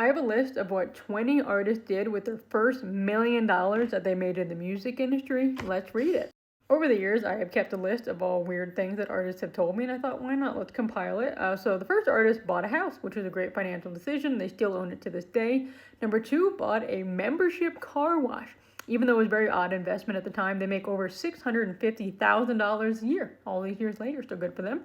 I have a list of what 20 artists did with their first $1 million that they made in the music industry. Let's read it. Over the years, I have kept a list of all weird things that artists have told me, and I thought, why not? Let's compile it. So the first artist bought a house, which was a great financial decision. They still own it to this day. Number two, bought a membership car wash. Even though it was a very odd investment at the time, they make over $650,000 a year. All these years later, still good for them.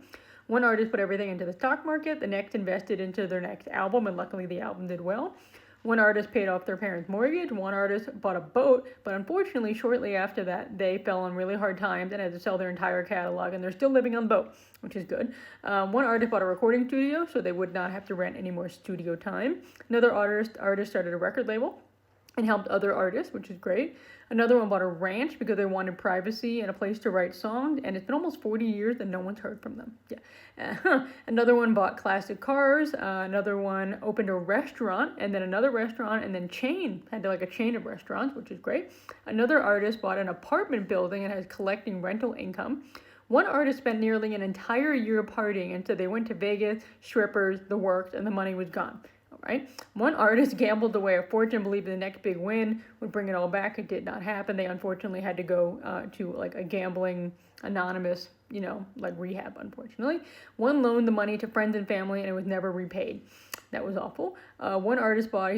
One artist put everything into the stock market. The next invested into their next album, and luckily the album did well. One artist paid off their parents' mortgage. One artist bought a boat, but unfortunately, shortly after that, they fell on really hard times and had to sell their entire catalog, and they're still living on the boat, which is good. One artist bought a recording studio, so they would not have to rent any more studio time. Another artist started a record label and helped other artists, which is great. Another one bought a ranch because they wanted privacy and a place to write songs, and it's been almost 40 years and no one's heard from them. Yeah. Another one bought classic cars. Another one opened a restaurant, and then another restaurant, and then had like a chain of restaurants, which is great. Another artist bought an apartment building and has collecting rental income. One artist spent nearly an entire year partying, and so they went to Vegas, strippers, the works, and the money was gone. Right? One artist gambled away a fortune, believing the next big win would bring it all back. It did not happen. They unfortunately had to go to like a gambling anonymous, like rehab, unfortunately. One loaned the money to friends and family, and it was never repaid. That was awful. One artist bought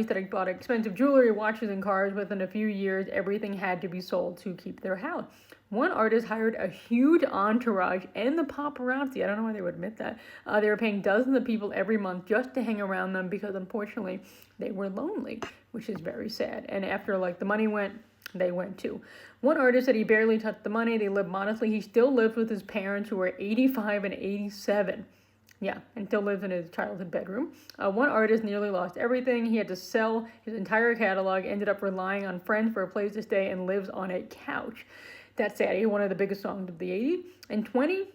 expensive jewelry, watches, and cars. Within a few years, everything had to be sold to keep their house. One artist hired a huge entourage and the paparazzi. I don't know why they would admit that. They were paying dozens of people every month just to hang around them because, unfortunately, they were lonely, which is very sad. And after, the money went, they went too. One artist said he barely touched the money. They lived modestly. He still lives with his parents, who are 85 and 87. Yeah, and still lives in his childhood bedroom. One artist nearly lost everything. He had to sell his entire catalog, ended up relying on friends for a place to stay, and lives on a couch. That's sad. He had one of the biggest songs of the 80s. And 20,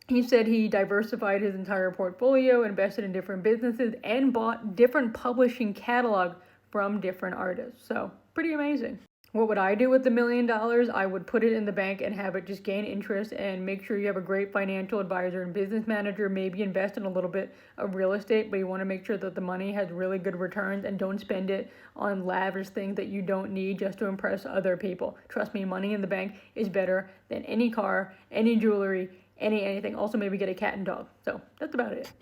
he said he diversified his entire portfolio, invested in different businesses, and bought different publishing catalogs from different artists. So, pretty amazing. What would I do with the $1 million? I would put it in the bank and have it just gain interest, and make sure you have a great financial advisor and business manager. Maybe invest in a little bit of real estate, but you want to make sure that the money has really good returns, and don't spend it on lavish things that you don't need just to impress other people. Trust me, money in the bank is better than any car, any jewelry, anything. Also, maybe get a cat and dog. So that's about it.